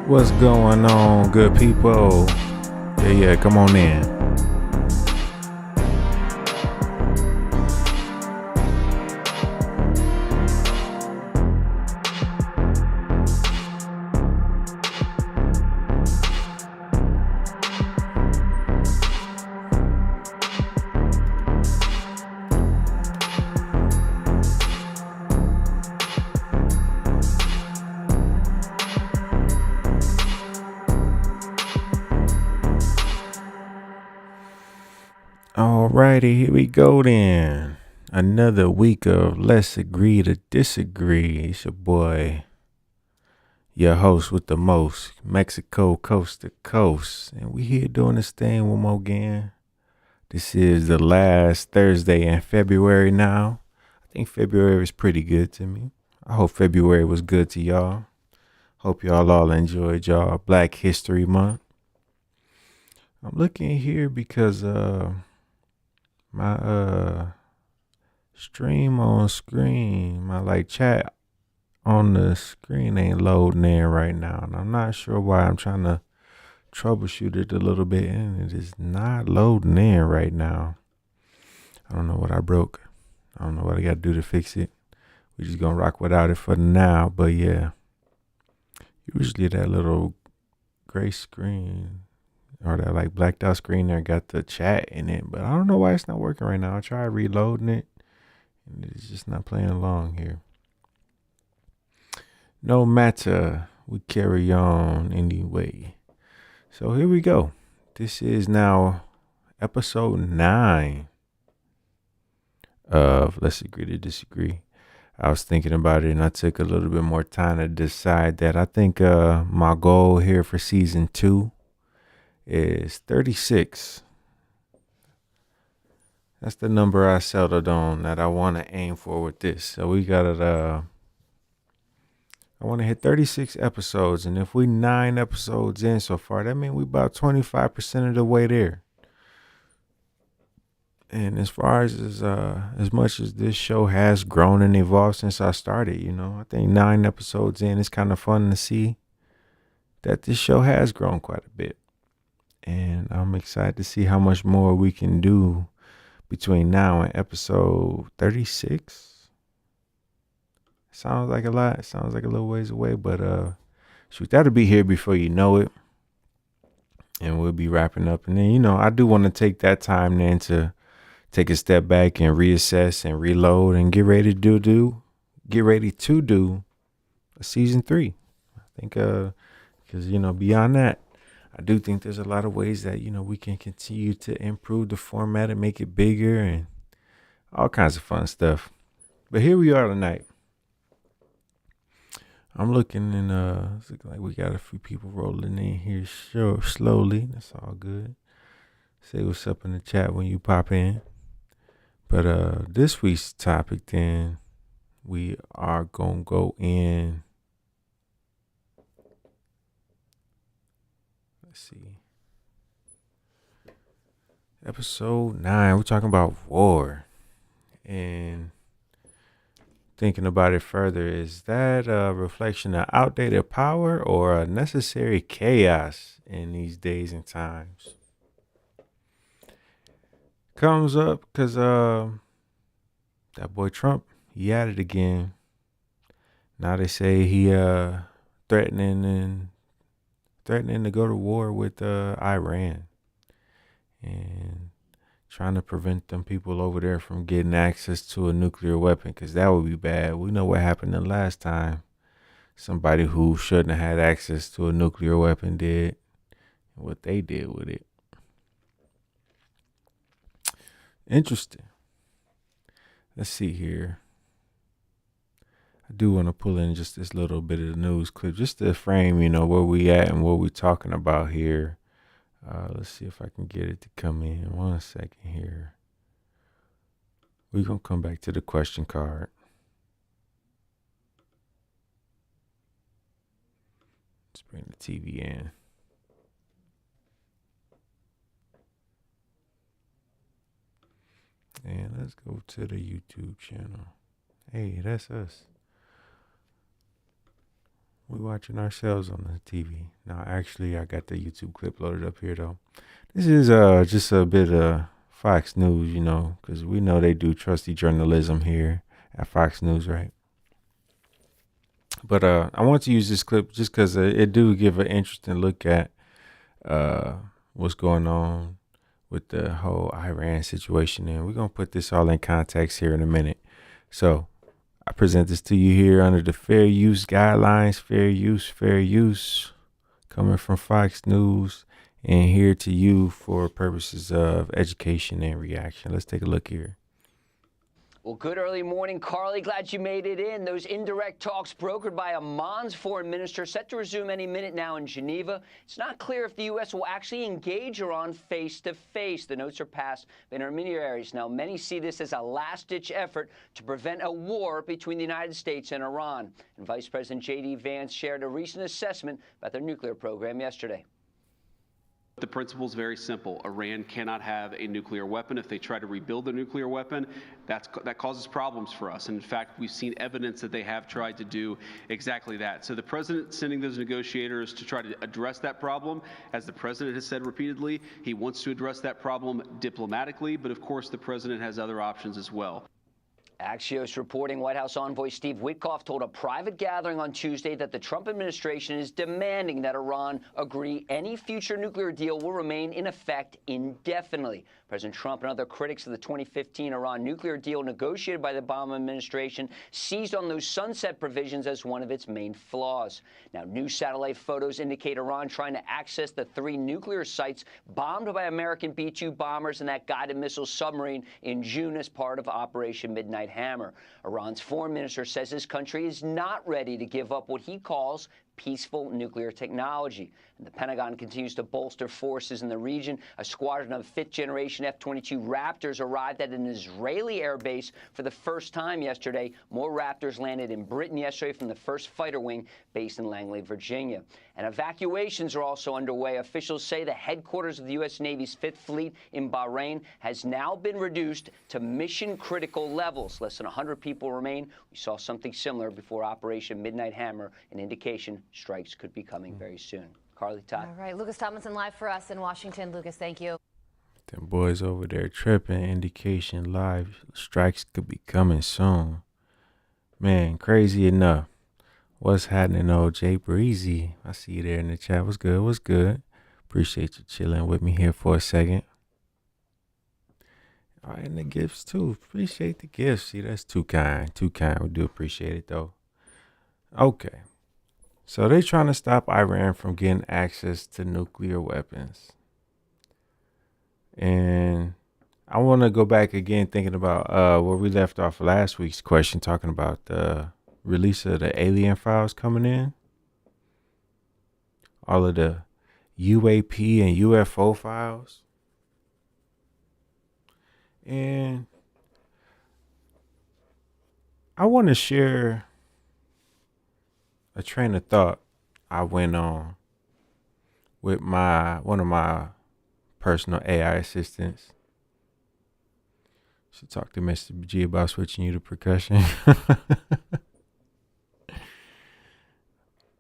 What's going on, good people? Yeah, come on in. Alrighty, here we go then. Another week of Let's Agree to Disagree. It's your boy, your host with the most, Mexico coast to coast. And we here doing this thing one more again. This is the last Thursday in February now. I think February was pretty good to me. I hope February was good to y'all. Hope y'all all enjoyed y'all Black History Month. I'm looking here because my stream on screen, my chat on the screen ain't loading in right now. And I'm not sure why. I'm trying to troubleshoot it a little bit and it is not loading in right now. I don't know what I broke. I don't know what I got to do to fix it. We're just going to rock without it for now. But yeah, usually that little gray screen or that blacked out screen there got the chat in it. But I don't know why it's not working right now. I tried reloading it and it's just not playing along here. No matter, we carry on anyway. So here we go. This is now episode 9 of Let's Agree to Disagree. I was thinking about it and I took a little bit more time to decide that I think my goal here for season 2 is 36. That's the number I settled on that I want to aim for with this. So we got it. I want to hit 36 episodes. And if we 9 episodes in so far, that means we about 25% of the way there. And as far as much as this show has grown and evolved since I started, I think 9 episodes in, it's kind of fun to see that this show has grown quite a bit. And I'm excited to see how much more we can do between now and episode 36. Sounds like a lot. Sounds like a little ways away, but shoot, that'll be here before you know it. And we'll be wrapping up. And then, I do want to take that time then to take a step back and reassess and reload and get ready to do a season 3. I think because beyond that, I do think there's a lot of ways that we can continue to improve the format and make it bigger and all kinds of fun stuff. But here we are tonight. I'm looking and it's looking like we got a few people rolling in here slowly. That's all good. Say what's up in the chat when you pop in. But this week's topic, then, we are going to go in. Let's see. Episode 9, we're talking about war. And thinking about it further, is that a reflection of outdated power or a necessary chaos in these days and times? Comes up because that boy Trump, he at it again. Now they say he threatening to go to war with Iran and trying to prevent them people over there from getting access to a nuclear weapon, because that would be bad. We know what happened the last time somebody who shouldn't have had access to a nuclear weapon did, and what they did with it. Interesting. Let's see here. I do want to pull in just this little bit of the news clip just to frame, where we at and what we're talking about here. Let's see if I can get it to come in. 1 second here. We're going to come back to the question card. Let's bring the TV in. And let's go to the YouTube channel. Hey, that's us. We watching ourselves on the TV. Now, actually, I got the YouTube clip loaded up here though. This is just a bit of Fox News, you know, because we know they do trusty journalism here at Fox News, right? But I want to use this clip just because it do give an interesting look at uh, what's going on with the whole Iran situation, and we're gonna put this all in context here in a minute. So I present this to you here under the fair use guidelines, fair use, coming from Fox News, and here to you for purposes of education and reaction. Let's take a look here. Well, good early morning, Carly. Glad you made it in. Those indirect talks brokered by Oman's foreign minister set to resume any minute now in Geneva. It's not clear if the U.S. will actually engage Iran face-to-face. The notes are passed by intermediaries. Now, many see this as a last-ditch effort to prevent a war between the United States and Iran. And Vice President J.D. Vance shared a recent assessment about their nuclear program yesterday. The principle is very simple. Iran cannot have a nuclear weapon. If they try to rebuild a nuclear weapon, that causes problems for us. And in fact, we've seen evidence that they have tried to do exactly that. So the president sending those negotiators to try to address that problem, as the president has said repeatedly, he wants to address that problem diplomatically, but of course the president has other options as well. Axios reporting White House envoy Steve Witkoff told a private gathering on Tuesday that the Trump administration is demanding that Iran agree any future nuclear deal will remain in effect indefinitely. President Trump and other critics of the 2015 Iran nuclear deal negotiated by the Obama administration seized on those sunset provisions as one of its main flaws. Now, new satellite photos indicate Iran trying to access the 3 nuclear sites bombed by American B-2 bombers and that guided missile submarine in June as part of Operation Midnight Hammer. Iran's foreign minister says his country is not ready to give up what he calls peaceful nuclear technology. And the Pentagon continues to bolster forces in the region. A squadron of 5th-generation F-22 Raptors arrived at an Israeli air base for the first time yesterday. More Raptors landed in Britain yesterday from the 1st Fighter Wing based in Langley, Virginia. And evacuations are also underway. Officials say the headquarters of the U.S. Navy's 5th Fleet in Bahrain has now been reduced to mission-critical levels. Less than 100 people remain. We saw something similar before Operation Midnight Hammer, an indication strikes could be coming very soon. Carly, Todd. All right, Lucas Tomlinson live for us in Washington. Lucas, thank you. Them boys over there tripping. Indication live. Strikes could be coming soon. Man, crazy enough. What's happening, old Jay Breezy? I see you there in the chat. What's good? What's good? Appreciate you chilling with me here for a second. All right, and the gifts too. Appreciate the gifts. See, that's too kind. Too kind. We do appreciate it though. Okay. So they're trying to stop Iran from getting access to nuclear weapons. And I want to go back again thinking about where we left off last week's question, talking about the release of the alien files coming in. All of the UAP and UFO files. And I want to share a train of thought I went on with one of my personal AI assistants. Should talk to Mr. G about switching you to percussion.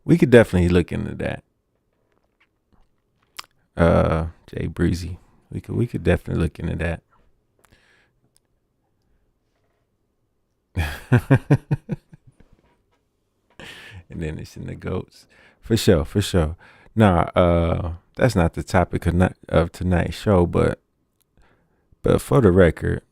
We could definitely look into that. Jay Breezy. We could definitely look into that. And then it's in the goats. For sure. Nah, that's not the topic of tonight's show, but for the record,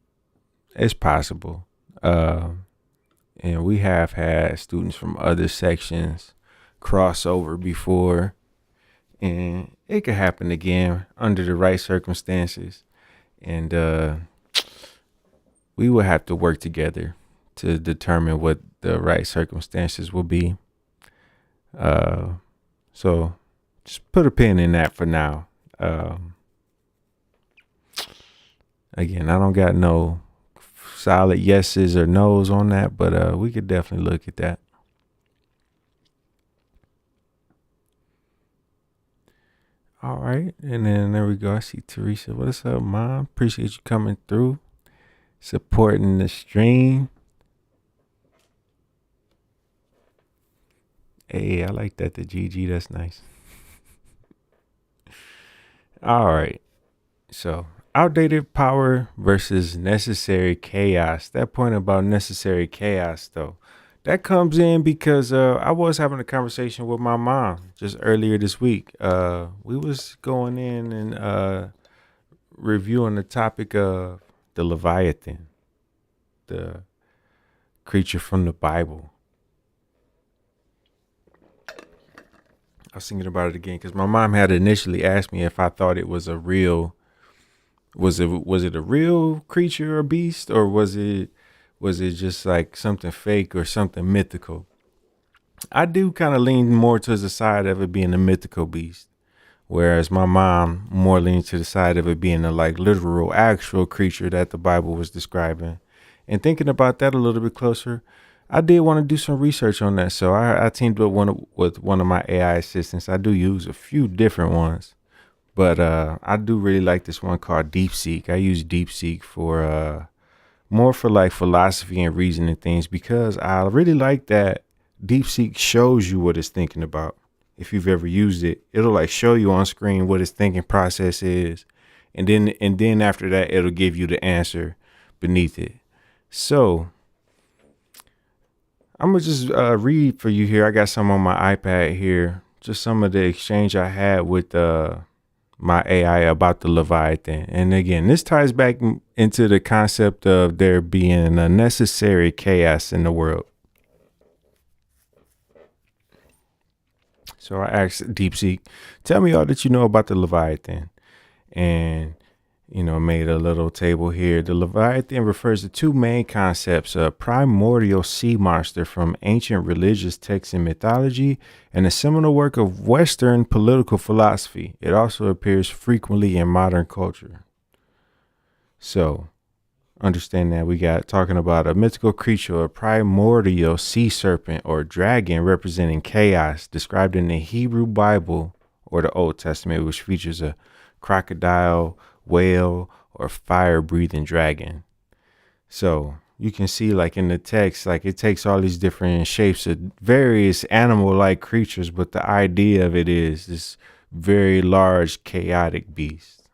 it's possible. And we have had students from other sections cross over before, and it could happen again under the right circumstances. And we will have to work together to determine what the right circumstances will be. So just put a pin in that for now. Again, I don't got no solid yeses or nos on that, but we could definitely look at that. All right, and then there we go. I see Teresa. What's up, Mom? Appreciate you coming through, supporting the stream. Hey, I like that. The GG, that's nice. All right. So, outdated power versus necessary chaos. That point about necessary chaos, though, that comes in because I was having a conversation with my mom just earlier this week. We was going in and reviewing the topic of the Leviathan, the creature from the Bible. I was thinking about it again because my mom had initially asked me if I thought it was a real, was it a real creature or beast, or was it just like something fake or something mythical? I do kind of lean more to the side of it being a mythical beast, whereas my mom more leans to the side of it being a like literal, actual creature that the Bible was describing. And thinking about that a little bit closer, I did want to do some research on that, so I teamed up with one of my AI assistants. I do use a few different ones, but I do really like this one called DeepSeek. I use DeepSeek for more for like philosophy and reasoning things because I really like that DeepSeek shows you what it's thinking about. If you've ever used it, it'll like show you on screen what its thinking process is, and then after that, it'll give you the answer beneath it. So I'm gonna just read for you here. I got some on my iPad here, just some of the exchange I had with my AI about the Leviathan. And again, this ties back into the concept of there being a necessary chaos in the world. So I asked DeepSeek, tell me all that you know about the Leviathan. And, made a little table here. The Leviathan refers to two main concepts: a primordial sea monster from ancient religious texts and mythology, and a seminal work of Western political philosophy. It also appears frequently in modern culture. So, understand that we got talking about a mythical creature, a primordial sea serpent or dragon representing chaos, described in the Hebrew Bible or the Old Testament, which features a crocodile, whale, or fire breathing dragon. So you can see, like in the text, like it takes all these different shapes of various animal like creatures, but the idea of it is this very large, chaotic beast.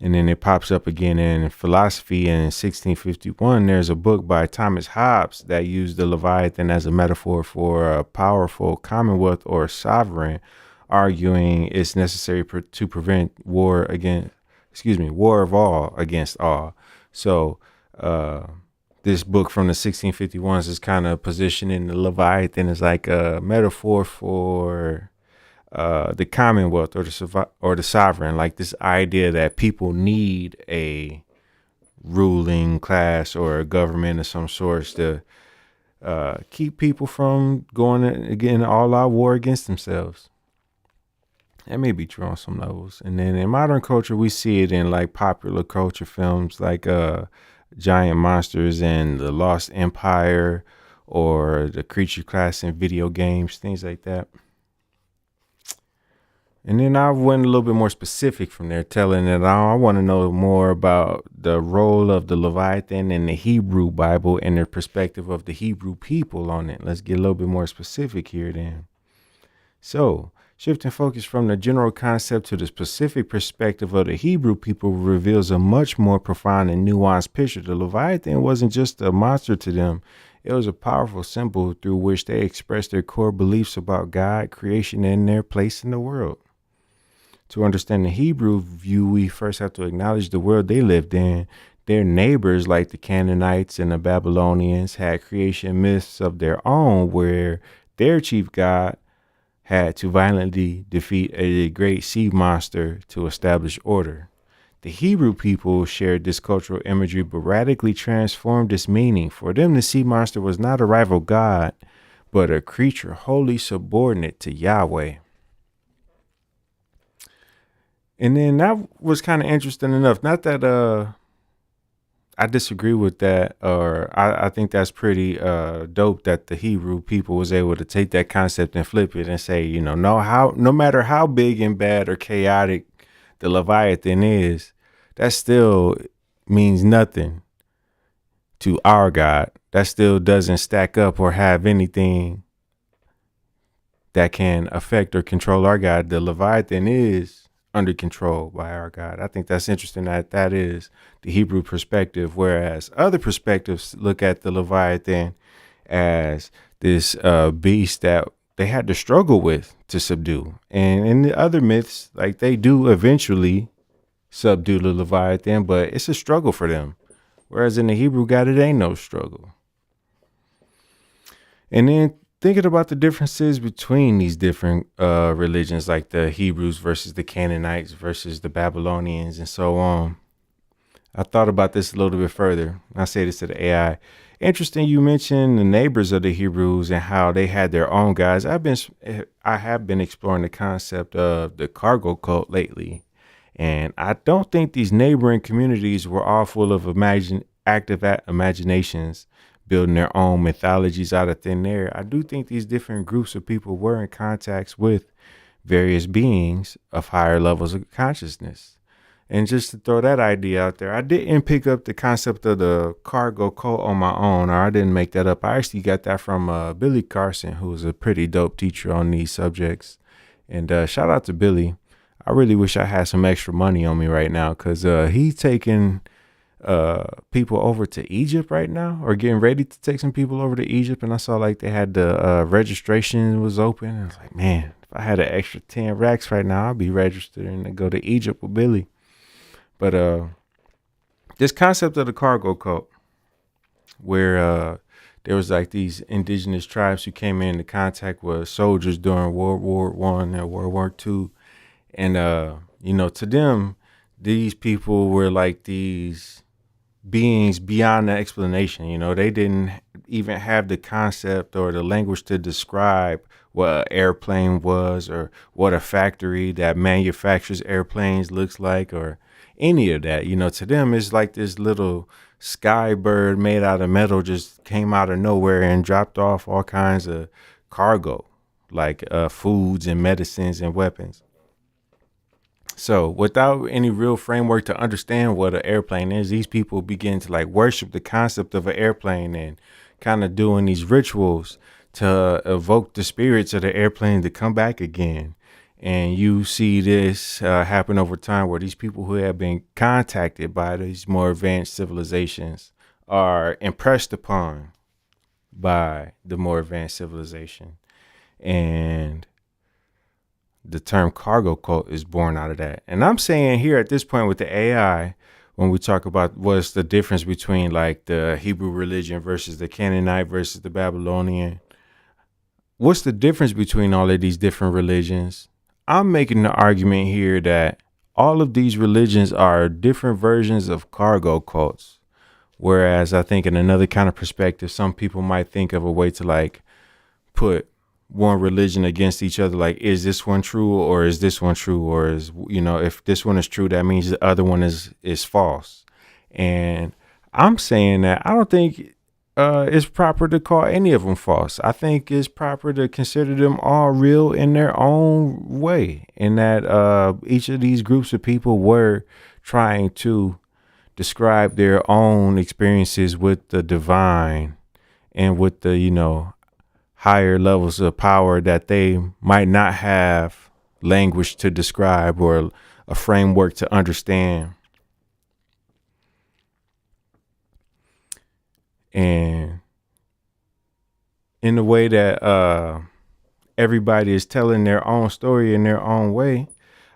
And then it pops up again in philosophy in 1651. There's a book by Thomas Hobbes that used the Leviathan as a metaphor for a powerful commonwealth or sovereign, arguing it's necessary to prevent war of all against all. So this book from the 1651s is kind of positioning the Leviathan as like a metaphor for the commonwealth or the sovereign, like this idea that people need a ruling class or a government of some sort to keep people from going again all out war against themselves. That may be true on some levels. And then in modern culture, we see it in like popular culture films like Giant Monsters and The Lost Empire, or the creature class in video games, things like that. And then I went a little bit more specific from there, telling that I want to know more about the role of the Leviathan in the Hebrew Bible and the perspective of the Hebrew people on it. Let's get a little bit more specific here then. So, shifting focus from the general concept to the specific perspective of the Hebrew people reveals a much more profound and nuanced picture. The Leviathan wasn't just a monster to them. It was a powerful symbol through which they expressed their core beliefs about God, creation, and their place in the world. To understand the Hebrew view, we first have to acknowledge the world they lived in. Their neighbors, like the Canaanites and the Babylonians, had creation myths of their own where their chief god had to violently defeat a great sea monster to establish order. The Hebrew people shared this cultural imagery but radically transformed its meaning. For them, the sea monster was not a rival god, but a creature wholly subordinate to Yahweh. And then that was kind of interesting enough. Not that I disagree with that, or I think that's pretty dope that the Hebrew people was able to take that concept and flip it and say, no matter how big and bad or chaotic the Leviathan is, that still means nothing to our God. That still doesn't stack up or have anything that can affect or control our God. The Leviathan is under control by our God. I think that's interesting that that is the Hebrew perspective, whereas other perspectives look at the Leviathan as this beast that they had to struggle with to subdue. And in the other myths, like they do eventually subdue the Leviathan, but it's a struggle for them. Whereas in the Hebrew God, it ain't no struggle. And then thinking about the differences between these different religions, like the Hebrews versus the Canaanites versus the Babylonians and so on, I thought about this a little bit further. I say this to the AI. Interesting, you mentioned the neighbors of the Hebrews and how they had their own gods. I have been exploring the concept of the cargo cult lately, and I don't think these neighboring communities were all full of active imaginations, building their own mythologies out of thin air. I do think these different groups of people were in contacts with various beings of higher levels of consciousness. And just to throw that idea out there, I didn't pick up the concept of the cargo cult on my own, or I didn't make that up. I actually got that from Billy Carson, who is a pretty dope teacher on these subjects. And shout out to Billy. I really wish I had some extra money on me right now, because he's taking people over to Egypt right now, or getting ready to take some people over to Egypt. And I saw like they had the registration was open. And I was like, man, if I had an extra 10 racks right now, I'd be registering to go to Egypt with Billy. But this concept of the cargo cult, where there was like these indigenous tribes who came into contact with soldiers during World War I and World War II. And, to them, these people were like these beings beyond the explanation. They didn't even have the concept or the language to describe what an airplane was, or what a factory that manufactures airplanes looks like, or any of that. To them, it's like this little sky bird made out of metal just came out of nowhere and dropped off all kinds of cargo, like foods and medicines and weapons. So without any real framework to understand what an airplane is, these people begin to like worship the concept of an airplane and kind of doing these rituals to evoke the spirits of the airplane to come back again. And you see this happen over time, where these people who have been contacted by these more advanced civilizations are impressed upon by the more advanced civilization. And the term cargo cult is born out of that. And I'm saying here at this point with the AI, when we talk about what's the difference between like the Hebrew religion versus the Canaanite versus the Babylonian, what's the difference between all of these different religions? I'm making the argument here that all of these religions are different versions of cargo cults. Whereas I think in another kind of perspective, some people might think of a way to like put one religion against each other. Like, is this one true, or is this one true? Or is, if this one is true, that means the other one is false. And I'm saying that I don't think it's proper to call any of them false. I think it's proper to consider them all real in their own way, and that each of these groups of people were trying to describe their own experiences with the divine and with the, higher levels of power that they might not have language to describe or a framework to understand. And in the way that everybody is telling their own story in their own way,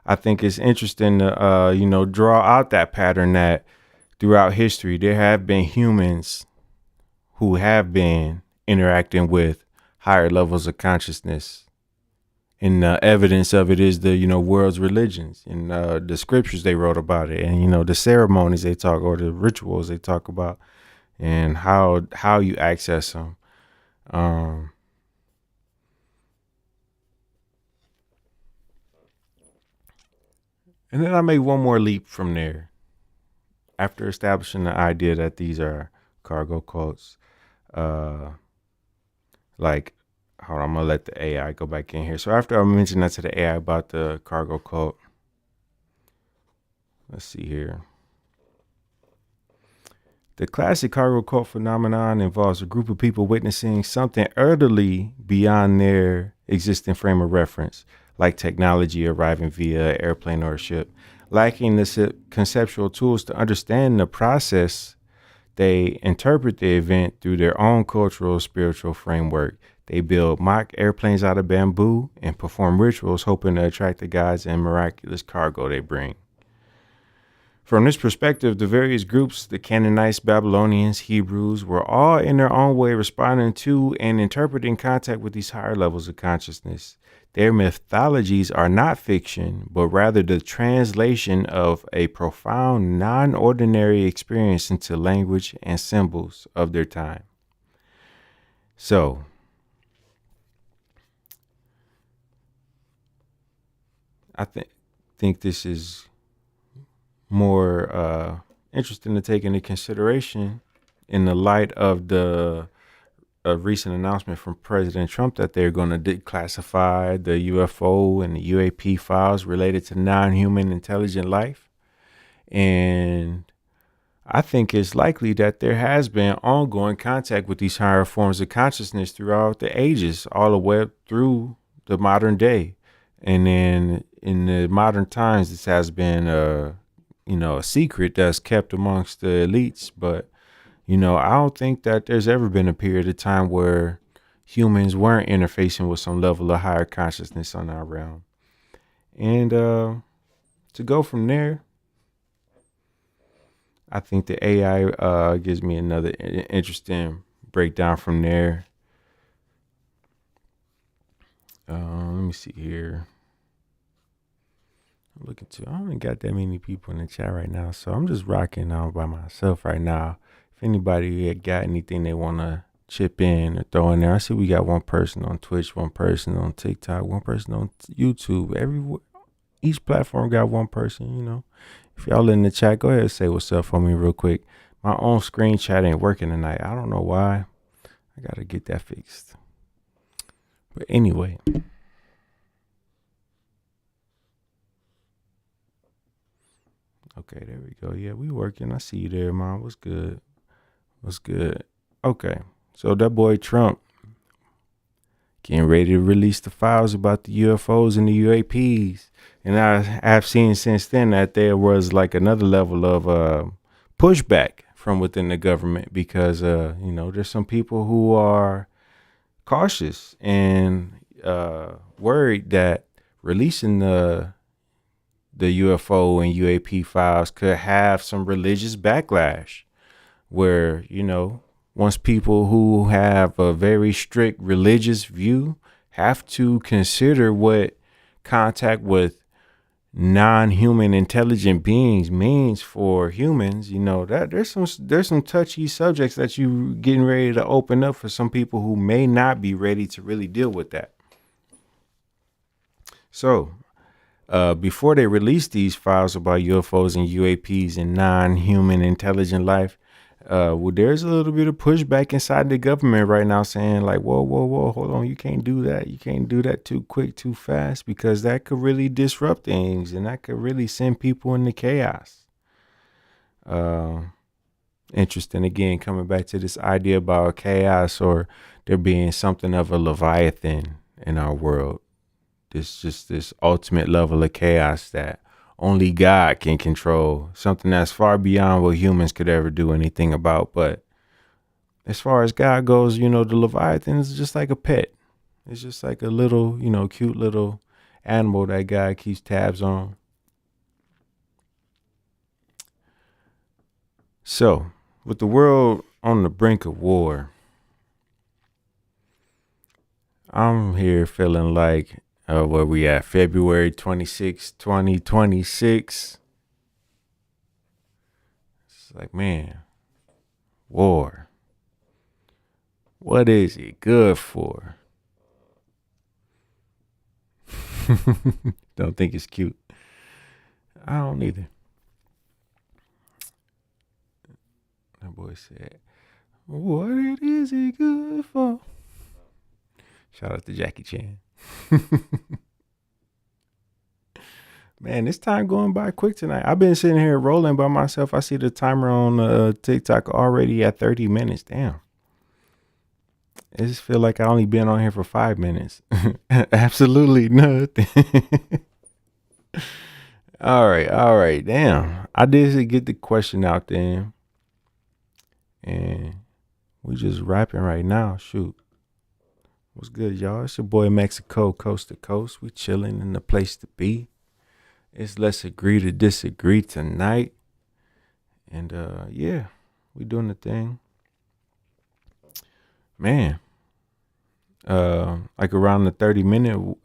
I think it's interesting to, draw out that pattern that throughout history, there have been humans who have been interacting with higher levels of consciousness. And evidence of it is the, world's religions and the scriptures they wrote about it, and, the ceremonies they talk, or the rituals they talk about, and how you access them. And then I make one more leap from there. After establishing the idea that these are cargo cults, like, hold on, I'm gonna let the AI go back in here. So after I mentioned that to the AI about the cargo cult, let's see here. The classic cargo cult phenomenon involves a group of people witnessing something utterly beyond their existing frame of reference, like technology arriving via airplane or ship. Lacking the conceptual tools to understand the process, they interpret the event through their own cultural, spiritual framework. They build mock airplanes out of bamboo and perform rituals hoping to attract the gods and miraculous cargo they bring. From this perspective, the various groups, the Canaanites, Babylonians, Hebrews, were all in their own way responding to and interpreting contact with these higher levels of consciousness. Their mythologies are not fiction, but rather the translation of a profound, non-ordinary experience into language and symbols of their time. So, I think this is more interesting to take into consideration in the light of the recent announcement from President Trump that they're going to declassify the UFO and the UAP files related to non-human intelligent life. And I think it's likely that there has been ongoing contact with these higher forms of consciousness throughout the ages, all the way up through the modern day. And then in the modern times, this has been a secret that's kept amongst the elites. But, I don't think that there's ever been a period of time where humans weren't interfacing with some level of higher consciousness on our realm. And to go from there, I think the AI gives me another interesting breakdown from there. Let me see here. I'm looking to, I don't got that many people in the chat right now, so I'm just rocking on by myself right now. If anybody got anything they want to chip in or throw in there, I see we got one person on Twitch, one person on TikTok, one person on YouTube. Each platform got one person, If y'all in the chat, go ahead and say what's up for me real quick. My own screen chat ain't working tonight. I don't know why. I got to get that fixed. But anyway. Okay, there we go. Yeah, we working. I see you there, Mom. What's good? What's good? Okay, so that boy Trump getting ready to release the files about the UFOs and the UAPs. And I've seen since then that there was like another level of pushback from within the government because, there's some people who are cautious and worried that releasing the UFO and UAP files could have some religious backlash where, once people who have a very strict religious view have to consider what contact with non-human intelligent beings means for humans, that there's some touchy subjects that you getting ready to open up for some people who may not be ready to really deal with that. So, before they release these files about UFOs and UAPs and non-human intelligent life, there's a little bit of pushback inside the government right now saying like, whoa, hold on. You can't do that. You can't do that too quick, too fast, because that could really disrupt things and that could really send people into chaos. Interesting. Again, coming back to this idea about chaos or there being something of a Leviathan in our world. This ultimate level of chaos that only God can control, something that's far beyond what humans could ever do anything about. But as far as God goes, the Leviathan is just like a pet. It's just like a little, cute little animal that God keeps tabs on. So, with the world on the brink of war, I'm here feeling like where we at? February 26, 2026. It's like, man, war. What is it good for? Don't think it's cute. I don't either. That boy said, what is it good for? Shout out to Jackie Chan. Man, this time going by quick tonight. I've been sitting here rolling by myself. I see the timer on TikTok already at 30 minutes. Damn. It just feel like I only been on here for 5 minutes. Absolutely nothing. All right. Damn. I did get the question out there. And we just rapping right now. Shoot. What's good, y'all? It's your boy Mexico, coast to coast. We chilling in the place to be. It's Let's Agree to Disagree tonight. And yeah, we doing the thing. Man. Like around the 30-minute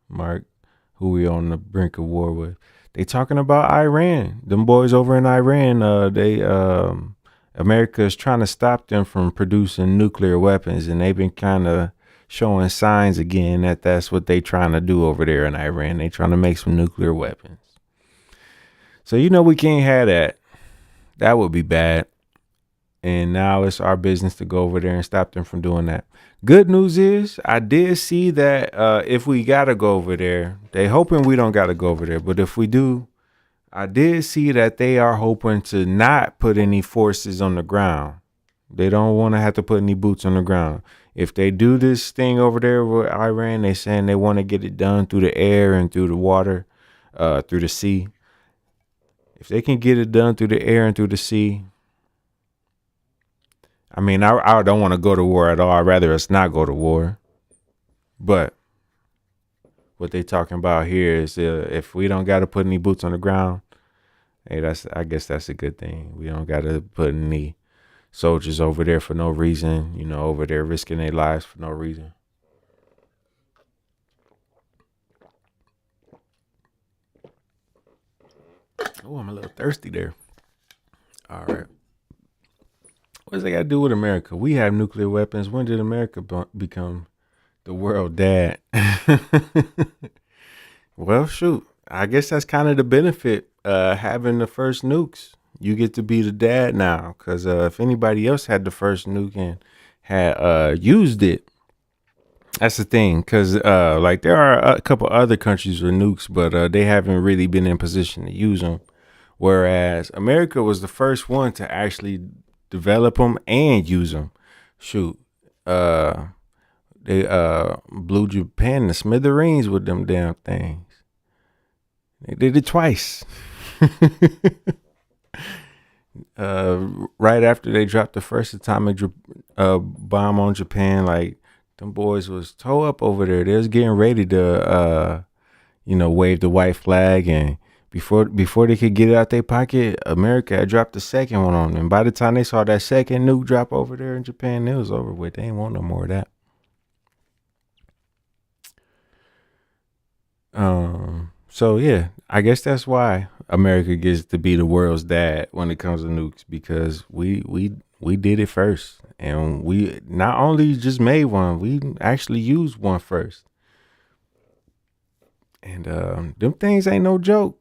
mark, who we on the brink of war with. They talking about Iran. Them boys over in Iran, America is trying to stop them from producing nuclear weapons, and they've been kind of showing signs again that that's what they trying to do over there in Iran. They trying to make some nuclear weapons. So we can't have that. That would be bad. And now it's our business to go over there and stop them from doing that. Good news is I did see that if we got to go over there, they hoping we don't got to go over there. But if we do, I did see that they are hoping to not put any forces on the ground. They don't want to have to put any boots on the ground. If they do this thing over there with Iran, they saying they want to get it done through the air and through the water, through the sea. If they can get it done through the air and through the sea, I mean, I don't want to go to war at all. I'd rather us not go to war. But what they talking about here is if we don't got to put any boots on the ground, hey, I guess that's a good thing. We don't got to put any soldiers over there for no reason, over there risking their lives for no reason. Oh, I'm a little thirsty there. All right. What does that got to do with America? We have nuclear weapons. When did America become the world dad? Well, shoot. I guess that's kind of the benefit having the first nukes. You get to be the dad now, because if anybody else had the first nuke and had used it, that's the thing. Because like there are a couple other countries with nukes, but they haven't really been in position to use them. Whereas America was the first one to actually develop them and use them. Shoot, they blew Japan to smithereens with them damn things. They did it twice. Right after they dropped the first atomic bomb on Japan, like them boys was toe up over there. They was getting ready to wave the white flag, and before they could get it out their pocket, America had dropped the second one on them. By the time they saw that second nuke drop over there in Japan, it was over with. They ain't want no more of that. So yeah, I guess that's why America gets to be the world's dad when it comes to nukes, because we did it first, and we not only just made one, we actually used one first. And them things ain't no joke.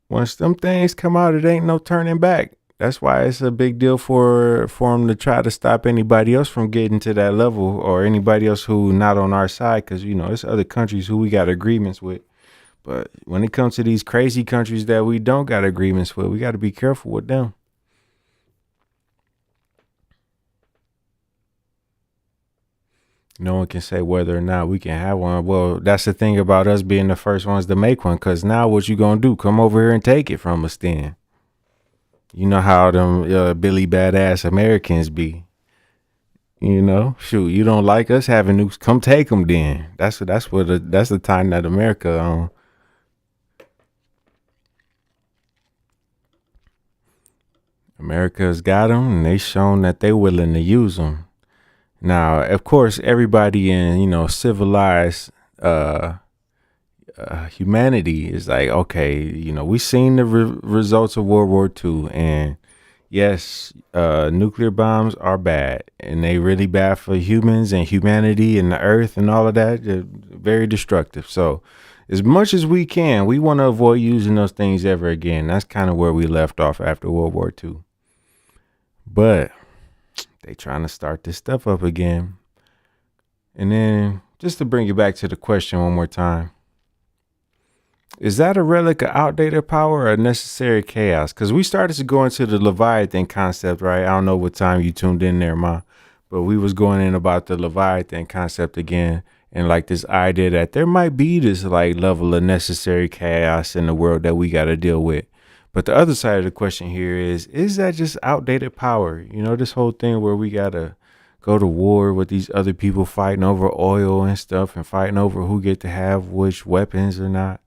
Once them things come out, it ain't no turning back. That's why it's a big deal for them to try to stop anybody else from getting to that level, or anybody else who not on our side, because it's other countries who we got agreements with. But when it comes to these crazy countries that we don't got agreements with, we got to be careful with them. No one can say whether or not we can have one. Well, that's the thing about us being the first ones to make one, because now what you going to do? Come over here and take it from us then. You know how them Billy Badass Americans be. Shoot, you don't like us having nukes? Come take them then. That's the time that America America's got them, and they shown that they willing to use them. Now, of course, everybody in civilized humanity is like, okay, we seen the results of World War II, and yes, nuclear bombs are bad, and they really bad for humans and humanity and the earth and all of that. They're very destructive. So as much as we can, we want to avoid using those things ever again. That's kind of where we left off after World War II. But they trying to start this stuff up again. And then just to bring you back to the question one more time. Is that a relic of outdated power or necessary chaos? Because we started to go into the Leviathan concept, right? I don't know what time you tuned in there, Ma. But we was going in about the Leviathan concept again, and like this idea that there might be this like level of necessary chaos in the world that we got to deal with. But the other side of the question here is that just outdated power? You know, this whole thing where we got to go to war with these other people fighting over oil and stuff and fighting over who get to have which weapons or not.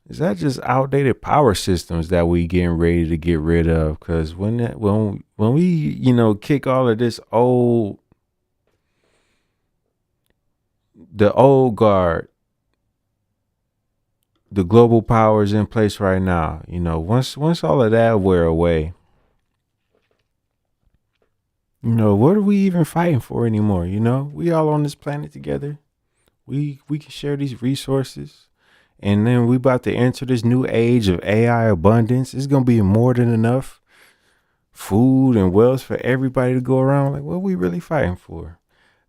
Is that just outdated power systems that we getting ready to get rid of? Because when we kick all of this the old guard, the global powers in place right now, once all of that wear away, what are we even fighting for anymore? We all on this planet together. We can share these resources. And then we about to enter this new age of AI abundance. It's gonna be more than enough food and wealth for everybody to go around. Like, what are we really fighting for?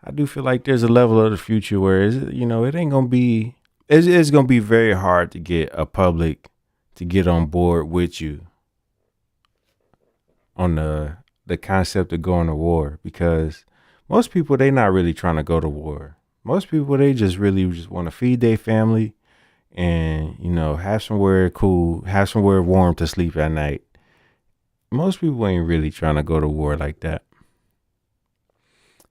I do feel like there's a level of the future where it ain't gonna be. It's gonna be very hard to get a public to get on board with you on the concept of going to war, because most people, they not really trying to go to war. Most people, they just really just want to feed their family and have somewhere cool, have somewhere warm to sleep at night. Most people ain't really trying to go to war like that.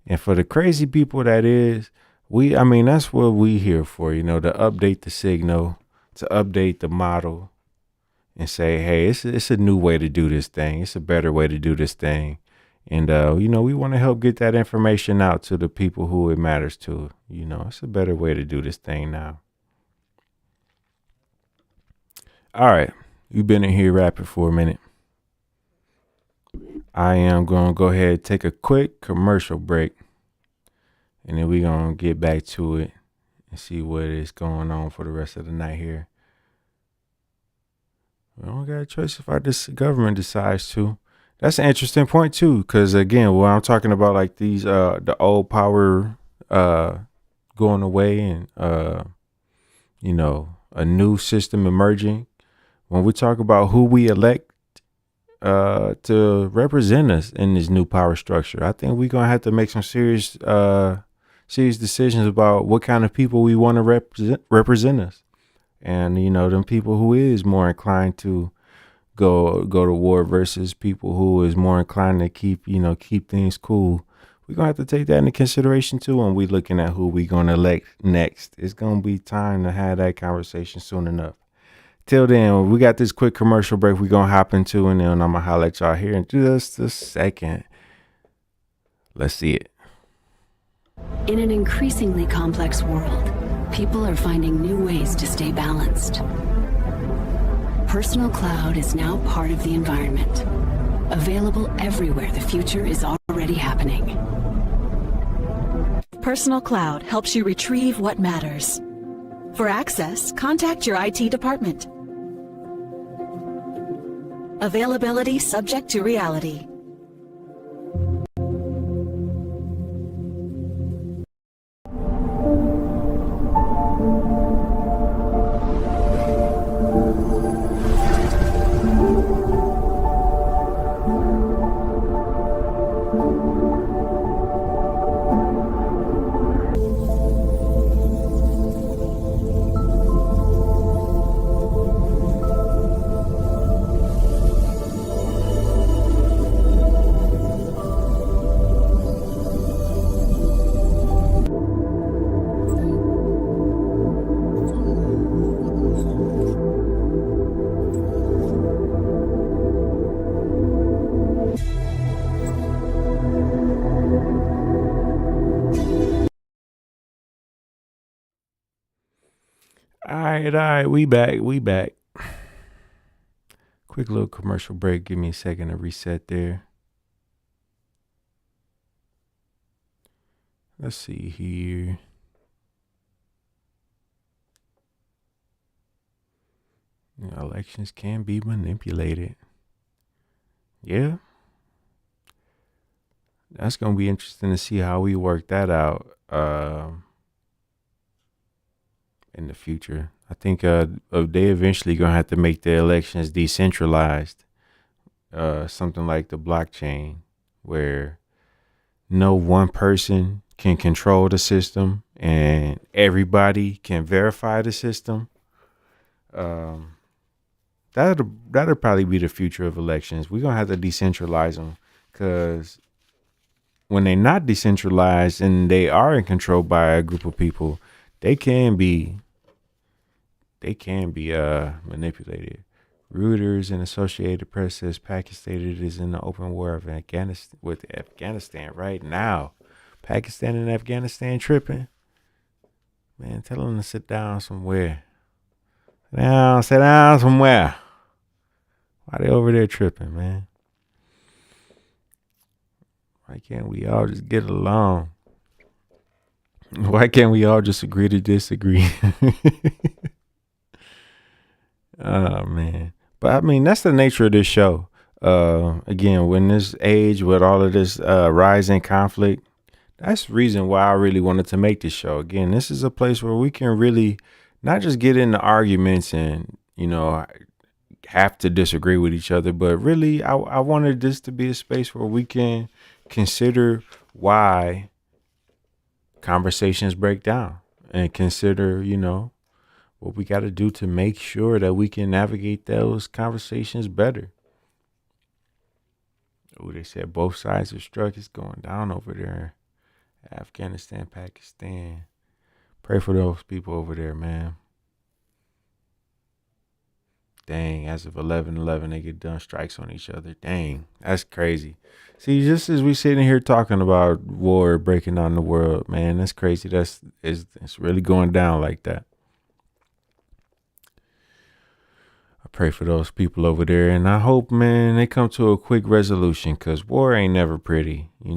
And for the crazy people that is, that's what we here for, to update the signal, to update the model and say, hey, it's a new way to do this thing. It's a better way to do this thing. And, we want to help get that information out to the people who it matters to. It's a better way to do this thing now. All right, you've been in here rapping for a minute. I am going to go ahead and take a quick commercial break, and then we're going to get back to it and see what is going on for the rest of the night here. We don't got a choice if our government decides to. That's an interesting point, too, because, again, when I'm talking about like these, the old power going away and, a new system emerging, when we talk about who we elect to represent us in this new power structure, I think we're going to have to make some serious decisions about what kind of people we want to represent us. And, them people who is more inclined to go to war versus people who is more inclined to keep things cool. We're going to have to take that into consideration, too, when we're looking at who we're going to elect next. It's going to be time to have that conversation soon enough. Till then, we got this quick commercial break we're going to hop into, and then I'm going to holler at y'all here in just a second. Let's see it. In an increasingly complex world, people are finding new ways to stay balanced. Personal cloud is now part of the environment. Available everywhere, the future is already happening. Personal Cloud helps you retrieve what matters. For access, contact your IT department. Availability subject to reality. All right, we back. Quick little commercial break. Give me a second to reset there. Let's see here. Elections can be manipulated. Yeah. That's going to be interesting to see how we work that out in the future. I think they eventually going to have to make the elections decentralized. Something like the blockchain, where no one person can control the system and everybody can verify the system. That'll probably be the future of elections. We're gonna have to decentralize them, because when they're not decentralized and they are in control by a group of people, they can be manipulated. Reuters and Associated Press says Pakistan is in the open war of Afghanistan right now. Pakistan and Afghanistan tripping. Man, tell them to sit down somewhere. Sit down somewhere. Why they over there tripping, man? Why can't we all just get along? Why can't we all just agree to disagree? Oh, man. But I mean, that's the nature of this show. Again, when this age with all of this rise in conflict, that's the reason why I really wanted to make this show. Again, this is a place where we can really not just get into arguments and, have to disagree with each other, but really I wanted this to be a space where we can consider why conversations break down and consider, what we got to do to make sure that we can navigate those conversations better. Oh, they said both sides are struck. It's going down over there. Afghanistan, Pakistan. Pray for those people over there, man. Dang, as of 11/11, they get done strikes on each other. Dang, that's crazy. See, just as we sitting here talking about war breaking down the world, man, that's crazy. It's really going down like that. I pray for those people over there, and I hope, man, they come to a quick resolution, because war ain't never pretty, It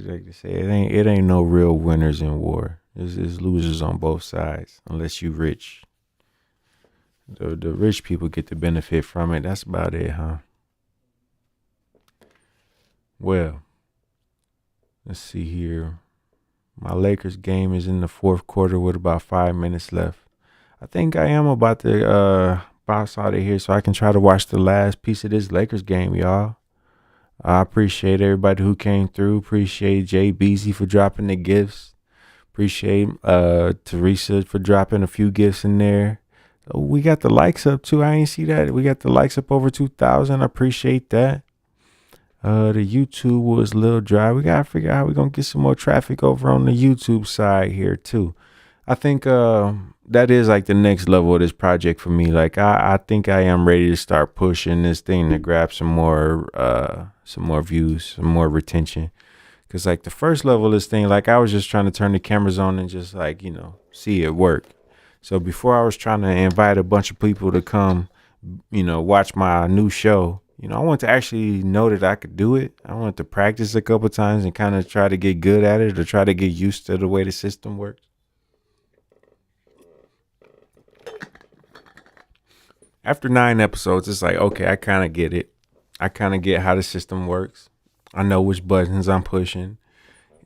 like they say, it ain't no real winners in war. It's losers on both sides, unless you rich. The rich people get to benefit from it. That's about it, huh? Well, let's see here. My Lakers game is in the fourth quarter with about 5 minutes left. I think I am about to bounce out of here so I can try to watch the last piece of this Lakers game, y'all. I appreciate everybody who came through. Appreciate Jay Beasy for dropping the gifts. Appreciate Teresa for dropping a few gifts in there. We got the likes up too. I ain't see that. We got the likes up over 2,000. I appreciate that. The YouTube was a little dry. We gotta figure out how we're gonna get some more traffic over on the YouTube side here too. I think that is like the next level of this project for me. Like I think I am ready to start pushing this thing to grab some more views, some more retention. Cause like the first level of this thing, like I was just trying to turn the cameras on and just like, see it work. So before I was trying to invite a bunch of people to come, watch my new show, I wanted to actually know that I could do it. I wanted to practice a couple times and kind of try to get good at it, or try to get used to the way the system works. After 9 episodes, it's like, okay, I kind of get it. I kind of get how the system works. I know which buttons I'm pushing.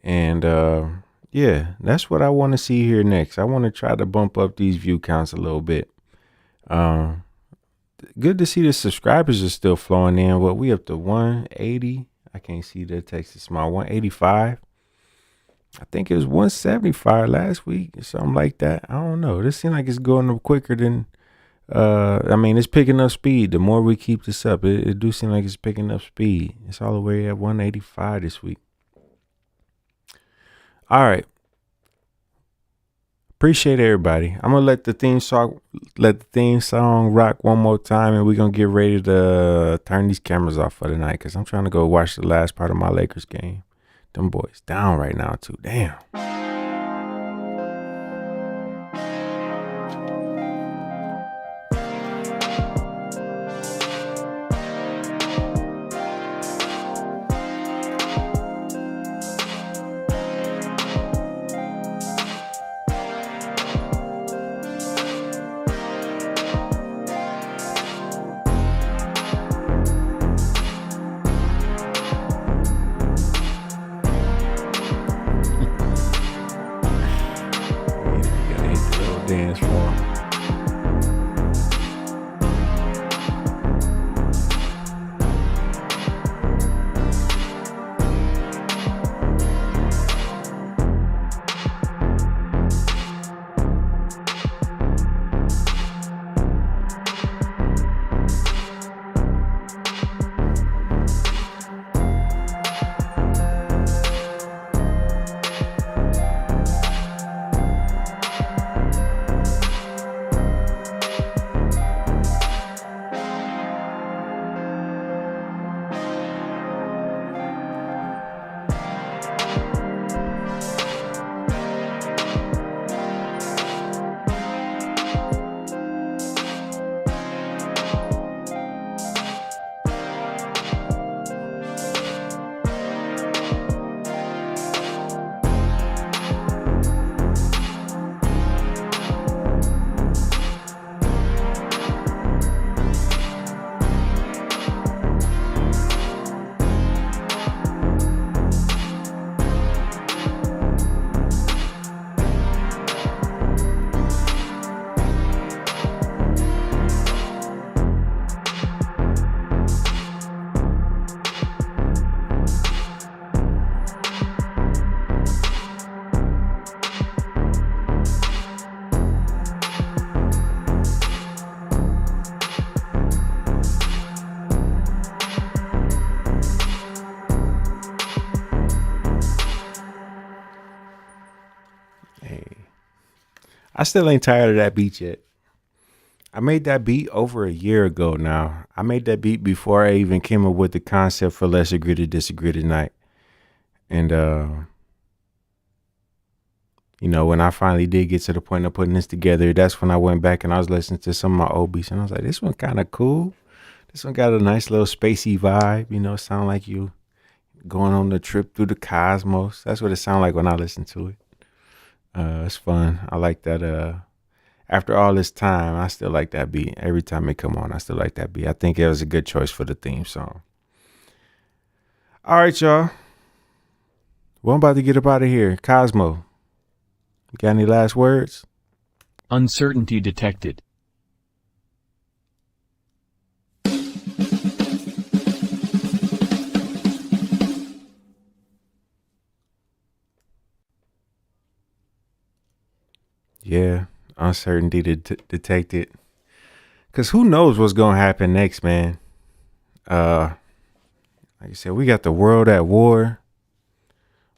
And yeah, that's what I want to see here next. I want to try to bump up these view counts a little bit. Good to see the subscribers are still flowing in. What, we up to 180? I can't see the text is small. 185. I think it was 175 last week, or something like that. I don't know. This seems like it's going up quicker than. It's picking up speed. The more we keep this up, it do seem like it's picking up speed. It's all the way at 185 this week. All right. Appreciate everybody. I'm gonna let the theme song rock one more time, and we're gonna get ready to turn these cameras off for the night, because I'm trying to go watch the last part of my Lakers game. Them boys down right now too. Damn. I still ain't tired of that beat yet. I made that beat over a year ago now. I made that beat before I even came up with the concept for Let's Agree to Disagree Tonight. And you know, when I finally did get to the point of putting this together, that's when I went back and I was listening to some of my old beats and I was like, this one kind of cool. This one got a nice little spacey vibe, you know, sound like you going on the trip through the cosmos. That's what it sounded like when I listened to it. It's fun. I like that. After all this time, I still like that beat. Every time it come on, I still like that beat. I think it was a good choice for the theme song. All right, y'all. Well, I'm about to get up out of here. Cosmo, you got any last words? Uncertainty detected. Yeah, uncertainty detected. Because who knows what's going to happen next, man. Like I said, we got the world at war.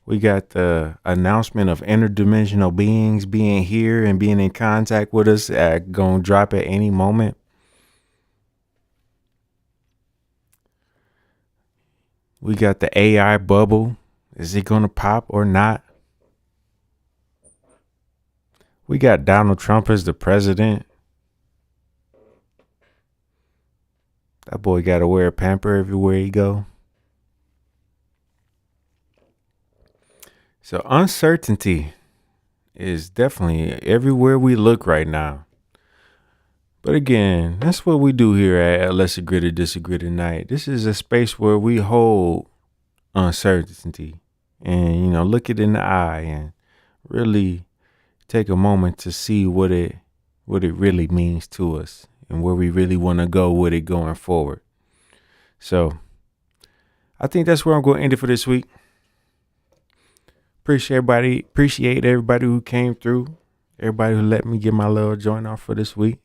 We got the announcement of interdimensional beings being here and being in contact with us, going to drop at any moment. We got the AI bubble. Is it going to pop or not? We got Donald Trump as the president. That boy got to wear a pamper everywhere he go. So uncertainty is definitely everywhere we look right now. But again, that's what we do here at Let's Agree to Disagree Tonight. This is a space where we hold uncertainty and, you know, look it in the eye and really take a moment to see what it really means to us and where we really want to go with it going forward. So I think that's where I'm going to end it for this week. Appreciate everybody who came through, everybody who let me get my little joint off for this week.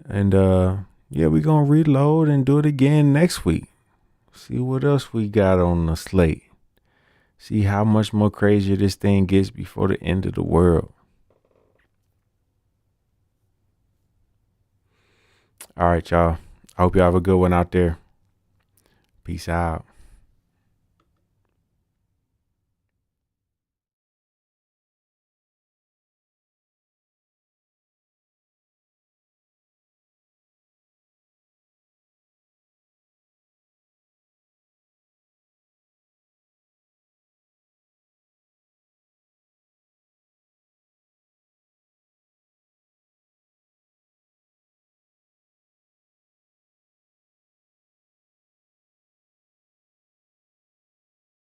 And yeah, we're going to reload and do it again next week. See what else we got on the slate. See how much more crazier this thing gets before the end of the world. All right, y'all. I hope y'all have a good one out there. Peace out.